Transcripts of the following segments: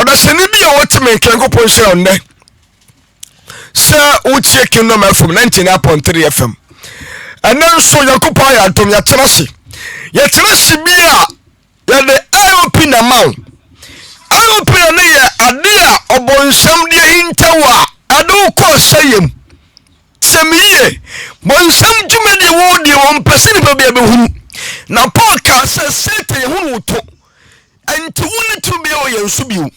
Oda seni bi o teme Nyankopon hye onne se wo tie Kingdom FM 99.3 FM enen so Nyankopon ya dom ya tenase bia ya de IOP na maw IOP na ye ade a obonsam de hintawa ado ko sayem semiye bonsam dwumade wo de won pese ni bia be hunu na podcast sete hunu to enti woni to bia o yensu biu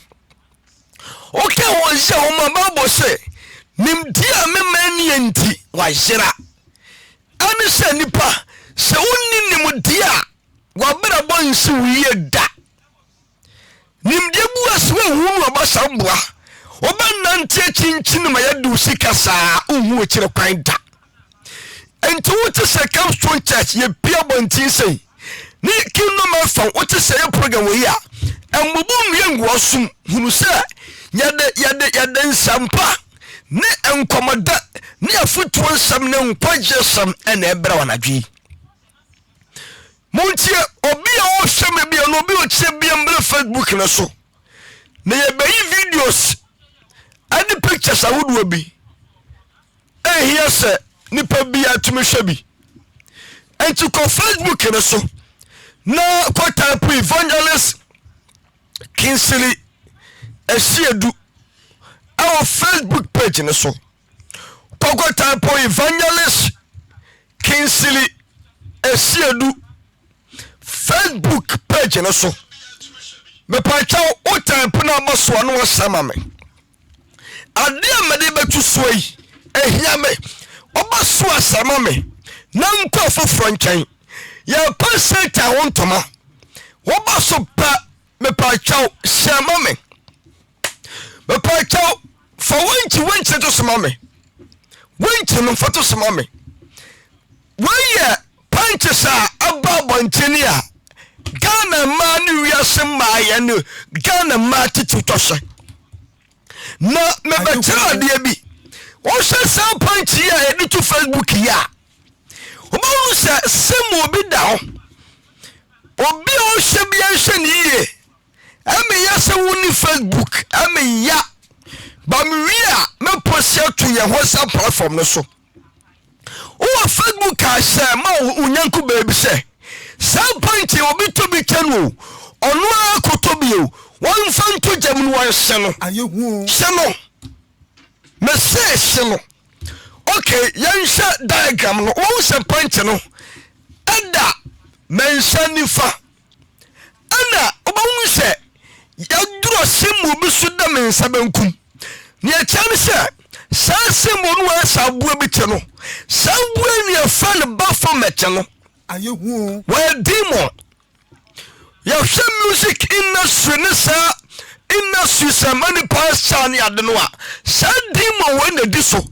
okay won je o ma babo se nimdia memani enti wa hira ani se nipa se wonni nimdia wa bra bonsi wiye da nimdia bu aswe hunu obasambua obanante chinchin ma yadu sikasa uhu ekire kwan da enti wote se Capstone Church ye pia bontin sei ni Kingdom FM wote se ye program we ya embubu nwie ngwosum hunu se yade nsampa ne enkomoda ne afutu nsam ne nkwaje sam ene ebra wanadwi montie obi a o hweme bia no obi o tie bia mbele Facebook na so ne ye bayi videos and pictures awudu obi here say nipa bia tumi hwebi enti ko Facebook na so na ko type Evangelist Kingsley Esiedu our Facebook page na so ko type Evangelist Kingsley Esiedu Facebook page na so me pa cha o type na maso no wasama me ade amade betu soyi ehia me obaso asama me na nko foforo nkan ya paseta wontoma obaso pa me pa cha shama me pa cha for wenchi to sama me wenchi no foto sama me weye punches aba bontini a Ghana man wiase maye no Ghana ma titi toshe na me betera de bi wo se sam point ya e to Facebook ya o se semo bi da ho obi o se bi enhwe ni ye ame ya se woni Facebook ame ya ba me wi a me post to ye WhatsApp platform no so o Facebook a se ma unyanku baby se sam point obi to bi chanu onu akoto bi o one fan to jam one seno ayehu seno me say seno okay yansha diagram no one se point no ada mention nifa ana obawun se yaduro simu bi so da mensa bankum ne ya chan se simu no asabu bi che no sabu ni afa ne ba for meche no ayehu wa demon ya music industry samani pastor ni adenoa sadimo we na diso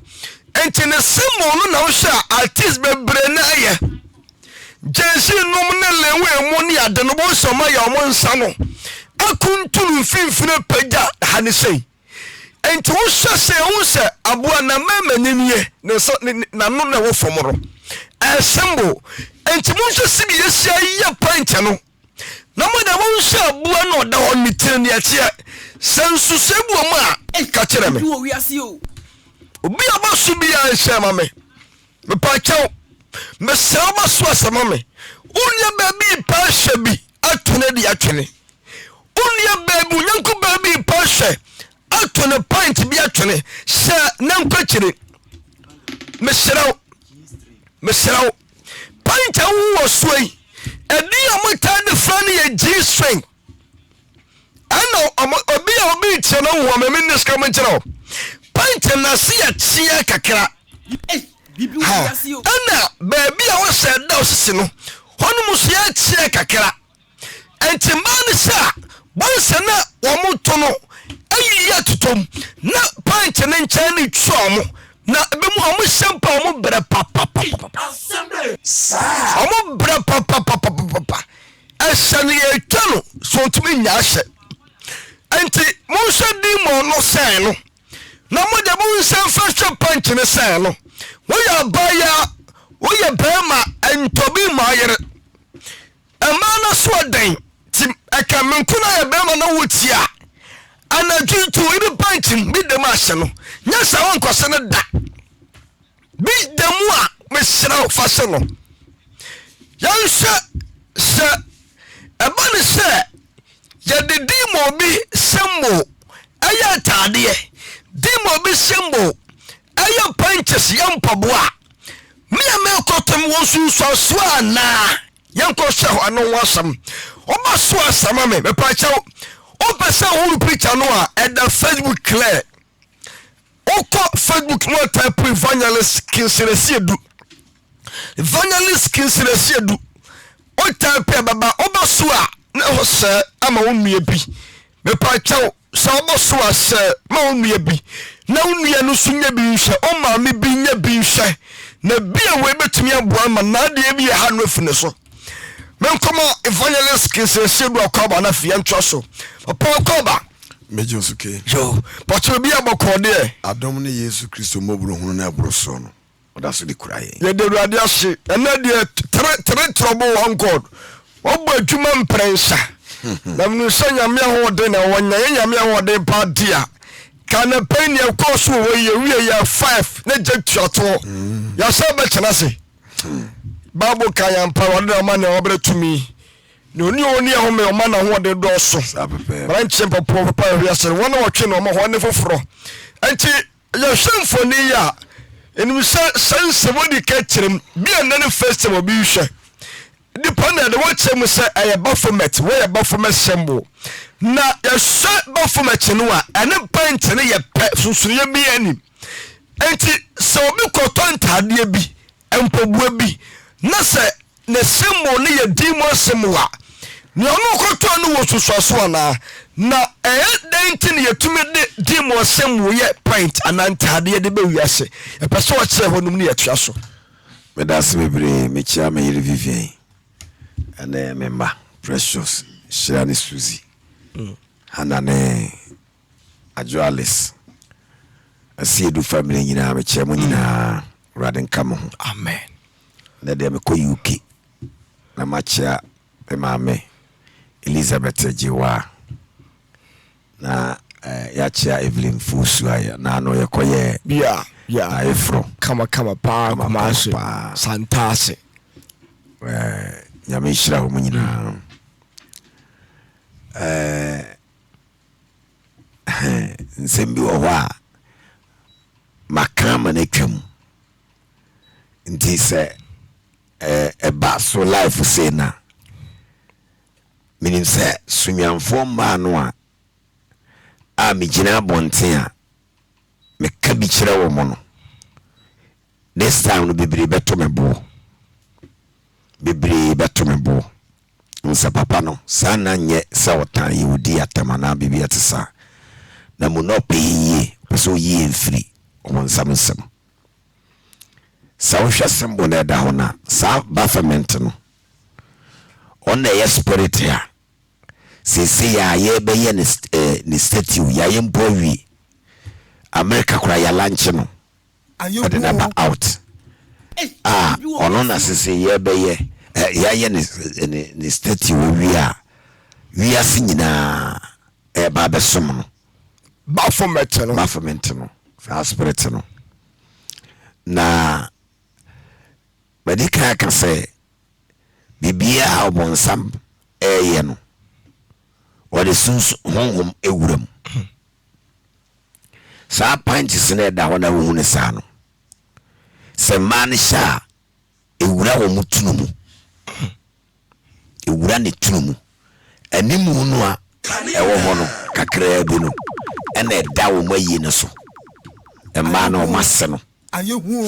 enti ne simo no na wo sha artist bebre na ye jensi num na lewe mo ni adeno bo so ma ya mo nsa no akuntunu finfine pagya hani sei enti wo sha se wo se aboa na mama nyiniye ne so na no na wo fomoro asembo enti mo sha sibi yesia ye point no na mo da won sha bua no da hon mitin ne atia sensu sebu ma ka kire me obi abasu bia sha ma me pa chaw me sa ba so asama me unya baby pa hwe bi atone de atwene unya baby nyanko baby pa hwe atone point bi atwene sha nanko kire me seraw point awu osoi edi amota de frani ye G-string ana obi tiano wo me minis ka menchero pint na se ya tia kakra ana baby a wo se da osisi no hono muso ya tia kakra enti man sa bonse na wo moto no ayi ya totom na pint na ncha ni tsuomo na be mu amu sempa amu bere papa amu bere papa asani etano so tumi nya hye enti mo hye di mo no sen no na mo de mo sen fa punch ne sen no wo ya baya wo ya bema entobi ma yere emana so den ti aka menkuna ya bema na wutia anadwintu ibi pantin bi dem ahye no nya sa won kwase no da bi dem a me sira fa se no yan se eba ne se ya de dimo bi sembo aya tade dimo bi sembo aya panches yan paboa me kotom won so ana yanko hye anu wasam oba so asama me pa chaw o pese wo picture no a at the Facebook clear oko Facebook no type evangelist kinsiresiedu o type baba oba so a na ho se ama wonua bi me pa chaw so oba so a se ma wonua bi na wonua no so nya bi hwe o ma me bi nya bi hwe na bia we betumi aboa ma na de bi ha no afine so men komo evangelist kinsiresiedu akoba na fie ntwa so Paul Koba mejo suke yo but be aboko de adom ne Yesu Kristo mobro hunu na abroso no oda so de kuraye ye de ruade ase ena de tre trouble one god obo adwuma mprensa na mnu sanya me ho de na wonya nya me ho de pa dia kana pain ye course wo ye wie ya 5 na jetuato ya sa ba chana se babo kan pa wode ma na obere tumi no ni oni ho me o ma na ho de do so branch papa wi ase wona wotwe no ma ho ne foforo enti ya symphony ya enim sense body ka kirem bi an festival bi hwe di panel de watch mu se aye Baphomet we ye Baphomet symbol na ya se Baphomet no a ene paint ne ye pe sunsuye bi ani enti se obi kotontade bi empobua bi na se ne symbol ne ye demon symbol a ni onu koto no wo susuaso na dentin yetumi de demon symbol ye paint anantade de be wiase e pese o kire honum ne yetua so me das bebre me chia me yire Vivian and member Precious Shirani Suzy Hanane Ajoalis Asiedu family nyina me chia mo nyina raden kamo amen na de me ko UK na ma chia be mame Elizabeth Jiwa na ya chia Evelyn Fusu aya na no yekoye yeah na efro kama pa maso santase nyame shira ho nyina nsembi wo wa makama na twam nti se eba so life say na minim se sunyanfo ma no a me gina bonten a me ka bi kire wo mo no this time no bibiri beto me bo nsa papa no sana nye sa wotan yudi atamana bibi atisa na mu no peye so yi enfiri o nsam sa wo hwa sembo na da ho na sa Baphomet no on the spirit ya sisi ya ye be ye ni statue ya ye mpowi America kura ya lunch no ade na out ono na sisi ye be ye ya ye ni statue wi asinyina ba be som no Baphomet no sa spirit no na medika ka se bibia obonsam eye no wode sunsu honhom ewuram sa panches na da hona wo ne sa no se man sha ewura wo mutunumu ewura ne tunumu animu no a ewo ho no kakra bi no ene da wo mayi ne so e ma no masse no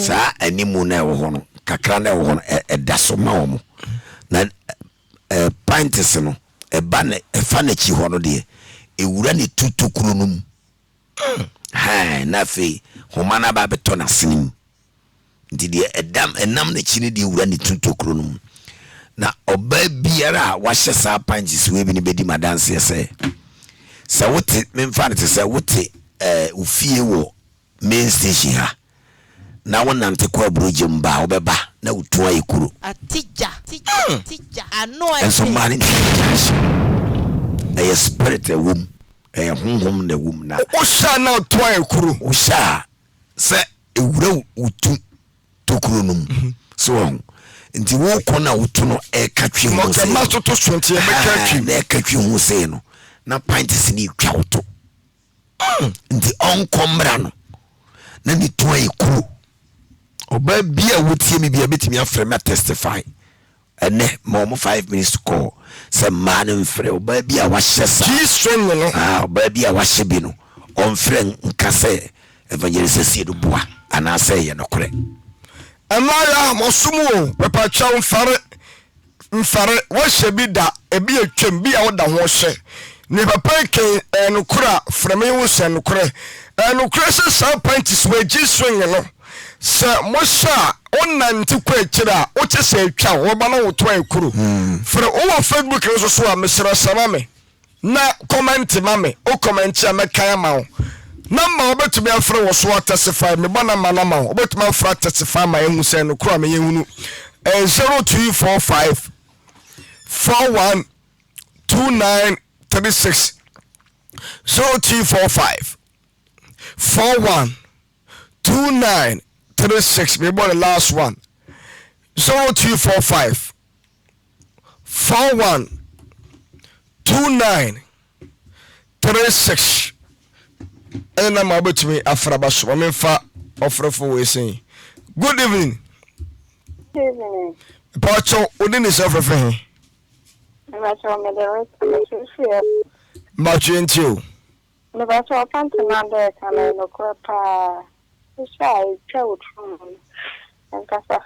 sa animu na ewo ho no kakra na ewo ho no da so ma wo mo na pantes no eba ne efa na chi ho no de ewura ne tutokuru num ha na fe homa na ba beto na sinim ndi de edam enam na chi ne de ewura ne tutokuru num na oba biara wa hye sa pantes we bi ne bedi madanse se wote memfa ne se wote ufie wo main station ha na wonante kwa abroje mba obeba na utu ayekuru atija ano enso mani a spirit a womb honhom na wum na osha na toa ekuru osha se ewura utu tokuru num so nti wo kona utu no ekatwe ho mo ke masoto sontie be katwe na ekatwe ho se no na pints ni twa utu nti onkomra no na ni toa ekuru oba bia wotie mi bia betimi afre me testify ene mo 5 minutes to call se man mfre oba bia wa hyesa Jesus no oba bia wa hye bi no onfre nkase evangelist Siedu Boa ana say ye no kore amaya mosumu pepa cha mfare wo hye bi da ebi atwam bia wo da ho hye ne papa ke enukura frame wo se enukura enukura se sa panties we Jesus no se mosha onante kwa kira o che se atwa wo ba na wo to ekuru frɛ wo Facebook no so a mesra sama me na comment mame o comment ya mekan ma wo na ma obetumi afrɛ wo so testify me bana ma na ma obetumi afrɛ testify ma ehu se no kura me yehunu 0245 412936 0245 412936 me born the last one 0245 412936 and I'm about to me afrabaso I mean fa offer for we saying good evening. Good evening. Pacho within his everything. Much into you. The battle of Pantananda can I look up a shy child and Cassa.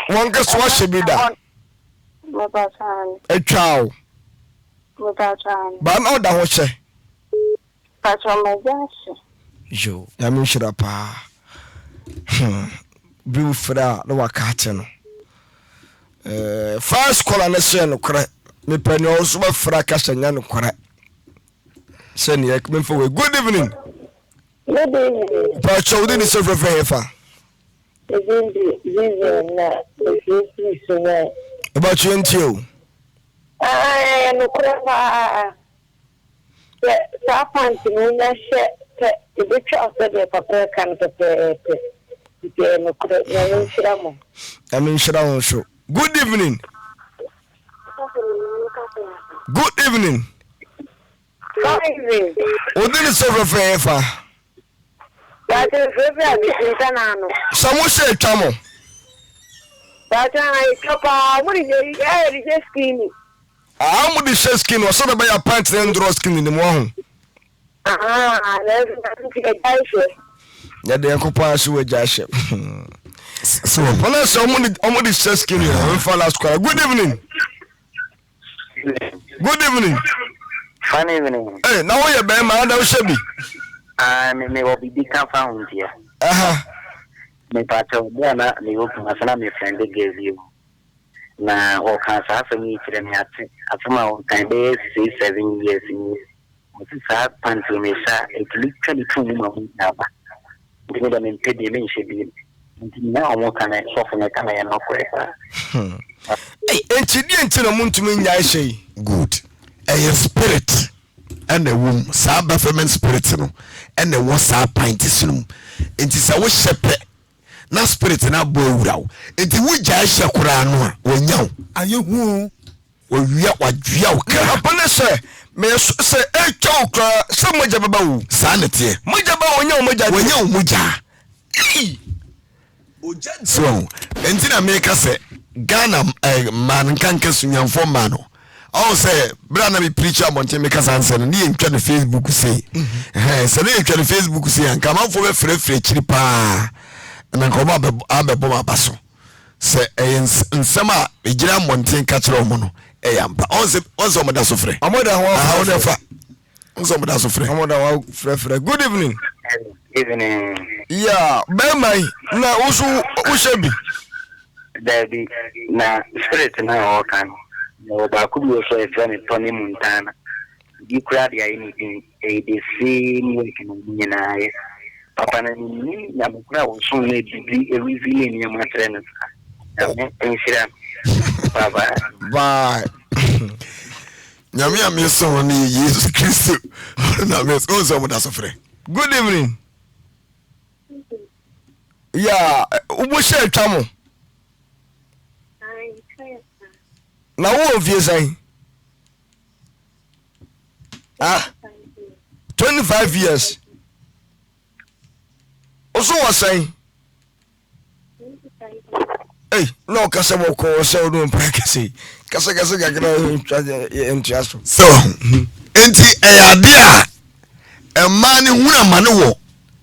One guess what should be done. Without hand, A child. without hand. But no, that was say. Patron, my gas. You, I mean, should up. Blue for that, no, I can't. First call and a son of credit. Me penny also fracas and yan correct. Send you come for a good evening. Good evening. Pacho didn't serve a favor. About you and you. I am a crab. Sapant in a shed. The picture of the papa can prepare. I mean, should I show. Good evening. Good evening. What did it serve a favor? That is very Someone say, Chamo. That I top what is it? Skinny. I'm with the skin or sort of by a pants and draw skin in the morning. That they occupy us with Josh. So, when I saw somebody says skin, I'm for last call. Good evening. Good evening. Fine evening. Hey, now you're better, man. That should be. Me will be found here. Me pato bwana ni open asana me friend gave you. Na o kansa afa mi kire me ate. Afuma o kan be 7 years ni. Mo ti sa panto me sa e literally two mu na ba. Ndi da me pedi me nhyebi. Ndi na o mo kan e so me kan ya no kweka. Hey, enti na muntumi nya ehye. good a spirit and a womb saba ferment spirit no and the was sa pints no enti sa wo shepe na spirit na bo ewura wo enti wo gya hye kura no a wonya wo Ayehu. wo wia wadua wo kra Apana se me se e chokra se moja baba wo. sa nete Moja ba wonya wo mugya so enti na make say Ghana man kanka sunyamfo man no all say brana be preacher monte make answer no ne ntwa no Facebook say say ne ntwa no Facebook say anka manfo be frefre chiri pa na nkoma abebo mabaso say nsema egira monte ka kire omo no yampa onse omoda so frɛ Amoda ho fa onse omoda so frɛ Amoda ho frɛ. Good evening. Evening. Yeah, bemai na usu ushebi. Dabi na spirit na o kan. No ba ku bi so e me Tony Montana. Di kura dia ni the same way ni na ye. Papa na ni na kura o so na bibli e reveal ni ma tre na. Enshira. Bye. bye nyame ameso ni Jesus Christ na ameso so mo da so frɛ. Good evening. Yeah, ubo share twamo. Na wo vie sai. 25 years. Also was saying. Hey, no kasa mo ko so do mpaka say. Kasa gagara entiaso. So, enti ade a man huna mane wo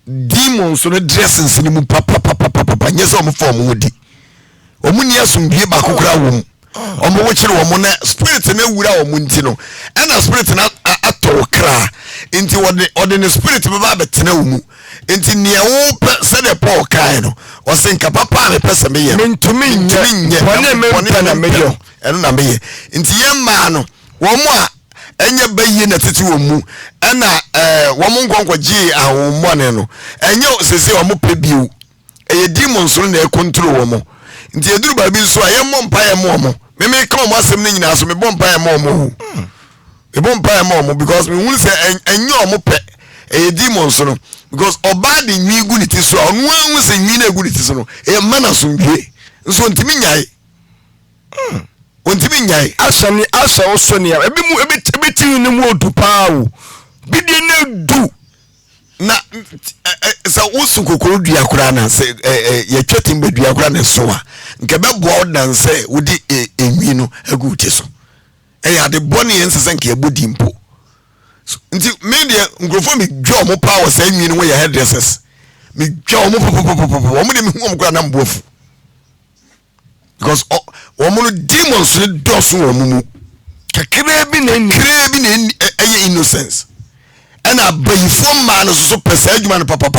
demons no dresses ni mu papa nyesa o form wodi. Omu ni asumdue ba kokora wo. Omo wo kire wo na spirit na wura wo nti no. Na spirit na ato kra. Enti wode ne spirit be ba betena wo mu. Enti ne wo se de Paul kai no. O se nka papa me pese me ye. Mentumi nye. Wone me na mejo. Eno na meye. Enti ye ma no wo mo a enye bayi na tete wo mu na wo mo nkonkwo gi ahomone no enye sese wo mo pebiu eye demons no na e control wo mo nti eduru ba bi so aye mo mpa ye mo me ka mo asem ni nyina so me bo mpa ye mo e bo mpa ye mo because me hu se enye o mo pe eye demons no because oba de nwi gu ni ti so onu hu se nwi na gu ni ti so no e mana so ndwe nso ntimi nyai ontimi nyai asani asa osonia ebi mu ebiti ni mu odupa wo bidie na du na sa usu kokoro dua kura na se ye twetim be dua kura na so a nke be bo odan se wodi enwi no agu ti so ya de boni ensese nke ebodi mpo nti me de ngrofo me dwa mo power sa enwi no we hairdressers me dwa mo popopopo mo de me hu mo kura na mbofu because woman demons do so woman kakra bi na innocence and abayifo man so pesa adwuma no papa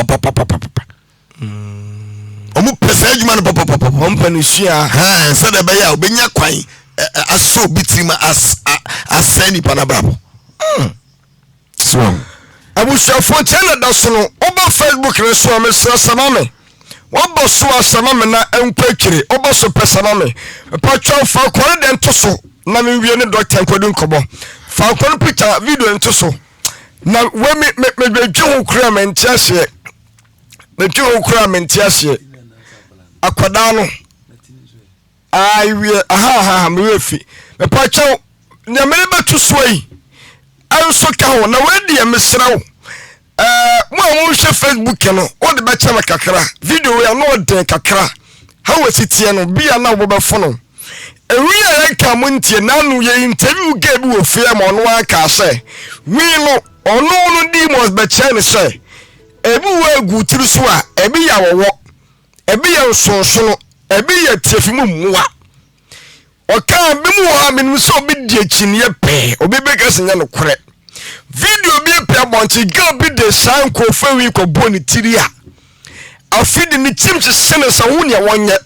omu pesa adwuma no papa ompanisia said the baya obenya kwan aso bitima asani panabrabo so abushafo chana da so no oba Facebook re so amesra samame wabo so asama na enkwakire obo so pesama me patwa fa kwore de ntoso na me wie ne doctor nkwadu nkobo fa kwore picture video ntoso na we me dwe kura mentiase me dwe kura mentiase akwada no ai wie aha me wefi me patwa nyamere betu so yi anso ka ho na we de mesrawo mo share Facebook no o de be chama kakra video ya no de kakra how was it here no bia na wo be fono ewi ya ka mo ntie na nu ye interview ga bi wo fia mo no aka se wi no ono di mos be chane se ebi wo agu tiri so a ebi ya wo ebi ya sonso no ebi ya tiefimu muwa o ka bi mu ha me so bi die chinie pe obi be ka senya no kore video bi pe abonchi girl bi de san ko fawi ko boni tiria afidi ni tim se sene sa woni a wonye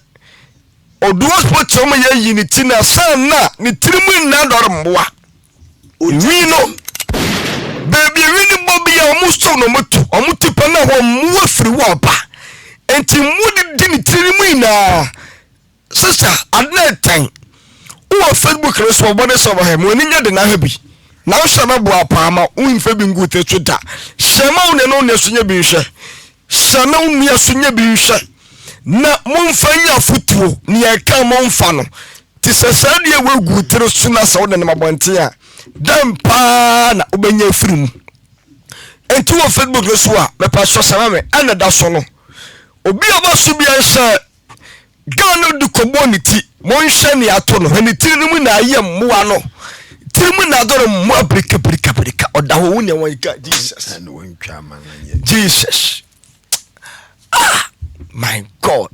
oduo sport choma ye yi ni tina san na ni tirimu na dor mboa wi no baby wi ni bobi ya omusto no motu omuti na ho mu afiri wo ba enti mu di ni tirimu na sister adna tan o Facebook reso bode so ba he mo ni nya de na ha bi na wo shaba bo apama unfa bi ngute twita shema une no ne sunye bi hwe shema unu ya sunye bi hwe na momfa nya futuo ni e ka momfa no ti sesade e wegu tiro suna sa wo ne mabonte a dampa na obenya firim enti wo Facebook no so a me pa so sama me ana da so no obi obasu bi ense gano du community mon hwe ne ato no ni tirimu na ayem muwa no tirimu na adoro mu aprika odaho wunya wanka Jesus and when chama Jesus my God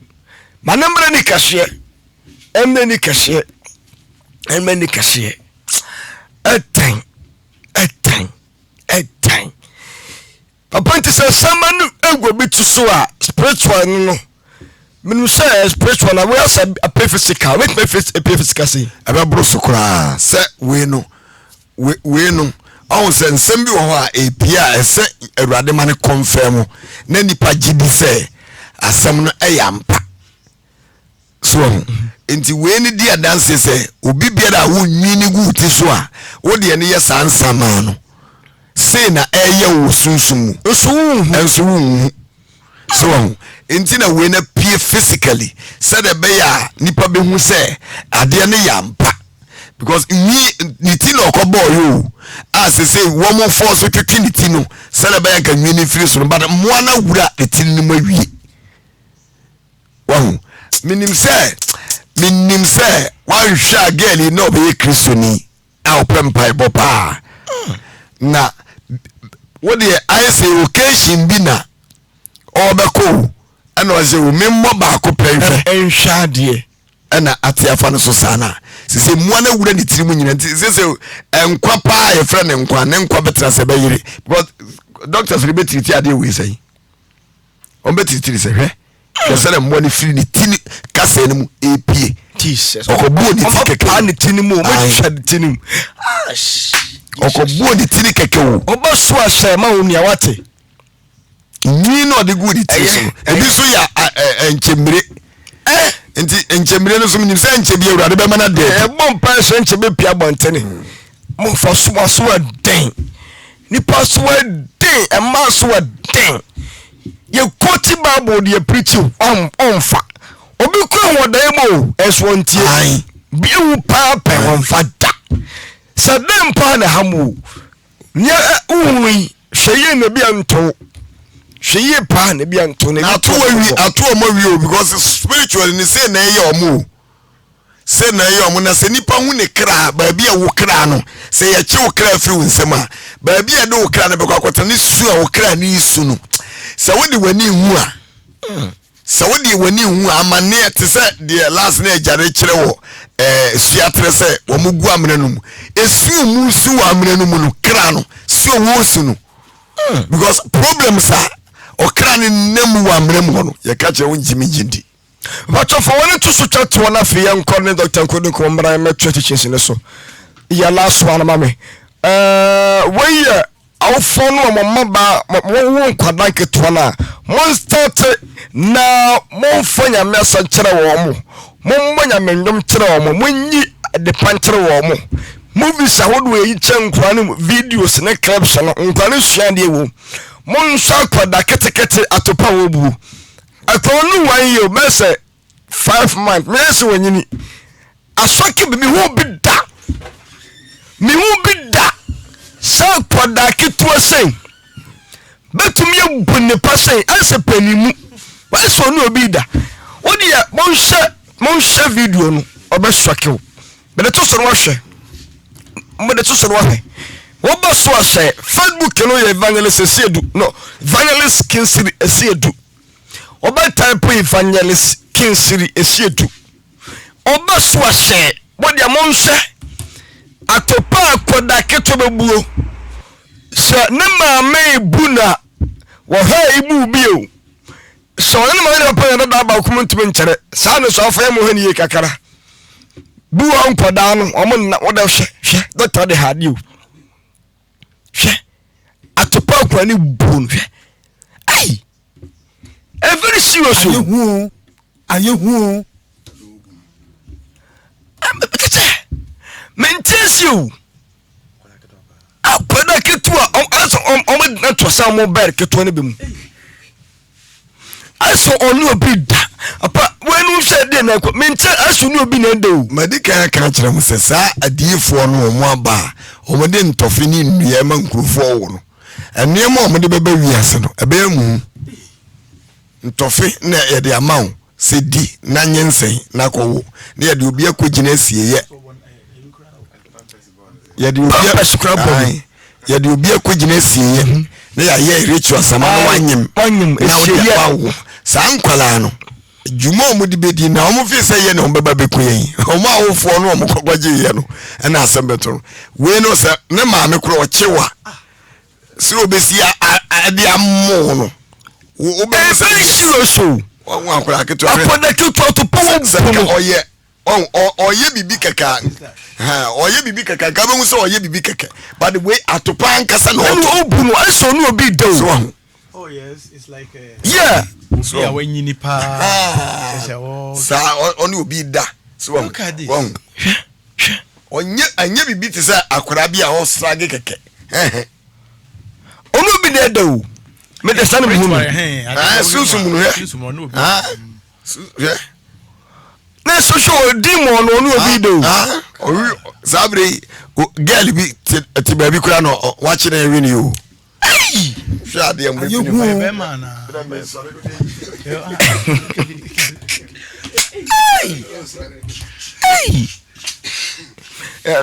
manambra ni kashe emne ni kashe etan papa nti se samanu ego bitu so a spiritual no minu say spiritual na we asa a physical with my face a physical say aba bro sukura se we no on se nsem bi wo ho a epia ese awurade ma ne confirm na nipa gidi se asem no eyampa so enti we ni dia dance say obi biara wo nwini gu ti so a wo de ne ye sansama no say na eye wo sunsumu so enti na we na pie physically said the beya nipa be hu say ade ne yampa because ni ti no okobo yo as say wo mo force twetwe ni ti no said the beya kan nwini free so but mo na wura de ti ni mawie wow minim say wan hwa girl no be kristoni a opempai bopa na what the I say occasion bi na obeko ana o say o memmo ba ko penhwe enhwa de ana atiafa no so sana se mo na wura ni tirimu nyina se enkwa pa ye fra ne nkwa betra se bayire because doctors re betriti ade we say on betriti se hwe yesere mo ni firi ni tini kasa ni mu epie Jesus okobuo ni tikeke ni tini mu mo hwa de tini mu okobuo ni tini keke wo oba so ahye ma wo nia wate ni no de good ti so ebi so ya enchemire enti enchemire no so nim se enchebi awurade be mana de bom pa so enchebe pia bontene mo fa so den ni pa so den e ma so den ye quote Bible de preach on fa obi ko hodan mo eso ntie bi wu pa pa on fa da sadem pa na hamu nya uwi hweye na bi anto hweye pa na bi anto na ato mo wi because spiritually ni say na ye omo say na ye omo na se nipa hu ne kra ba bia wo kra no se ye che wo kra firi nsema ba bia de wo kra na be kwakota ni su a wo kra ni isu no se wo de wani hu a se wo de wani hu amane te se de last na ejare kire wo suatre se wo mugu amene no esu mu su amene no mu no kra no si wo su no because problems are okra ni nemu wa amene mu no ye ka che wo njimi jindi but for one to such to one of young corner Dr. Nkodu ko mra me churches ne so ya last one mama we our phone mama ba won kwada keto na mon start na mon fanya mesa kire wo mo mon manya mendom kire wo mo monyi de pankire wo mo movies ahodo yi chenkwa no videos ne clips no nkwane suande wo mon sha kwada ketekete atopa wo bu akonu 1 year mese 5 months mese wanyini aswake bi hu bida mi hu bida sa kwada keto sen betum ye bunne pasen ase panimu wa so no bida wodi ya mon share video no obeswake wo be to so no hwe mo de to so no hwe wo ba so ahye Facebook no ye evangelist esiedu no evangelist kinsiri esiedu oba type evangelist kinsiri esiedu oba so ahye wodi ya mon hwe atopa akoda keto bebuo so ne maame buna wo ha ibu bio so ne maame pa na da ba ko ntumi nkyere sa ne so afa mo hani kakara buwa nkoda no omo na wo da hwe doctor de hadio hwe atopa akwani bu no hwe ai very serious ayehu mentesio akwada ketua on na to sa mo ber ketua ne bemu aso onu obi da apa wenu hwe de na ko mente aso nu obi na do madika ka kire mo se sa adiyefo no mo aba o de ntofe ni nnua ma nkurufo wo no enema o de beba wiase no ebe mu ntofe na ye de amawo se di na nyensen na kowo na ye de obi akogina asieye ya di obi akogina asieye na ya ye ritual sama no wanyem asieye wawo sa nkwala no djuma o mudi bedi na o mo fi se ye na o beba bekoyen o ma awofo no o mo kokwaje ye no na asembeto we no se ne ma me kro o chewa si obesi ade ammo no o be se so o akwala keto akwada keto to powo oye oye bibi kaka oye bibi kaka ka be so oye bibi kaka but the way atopa nkasa no o bunu aso no obi do 4 years is like yeah so when you nipa sa oni obi da so look at this onye bibi te say akora bi a ho strage keke ono bi na da o me de sane mu susum no he na social demon no ono obi do sabre girl bi ti ba bi kura no watch na wi ni o ai sha de am you be man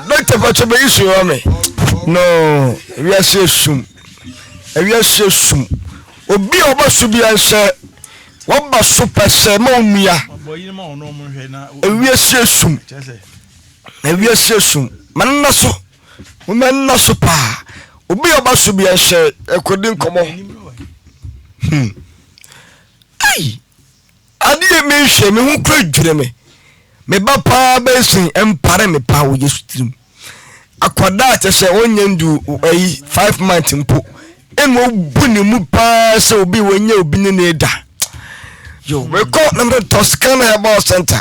Doctor Pacho be issue me no we are sum obi oba su bi anse wo ba so pese ma onua we are sum manna so manna so pa obi oba su bi anse ekodi nkomo ai adi me hwe me hu kra dwure me ba pa besin empare me pa wo Yesu tirim akwada che se onye ndu 5 months mpo eno buni mu pa se obi wonye obi ne da yo we call number Toscana Herbal Center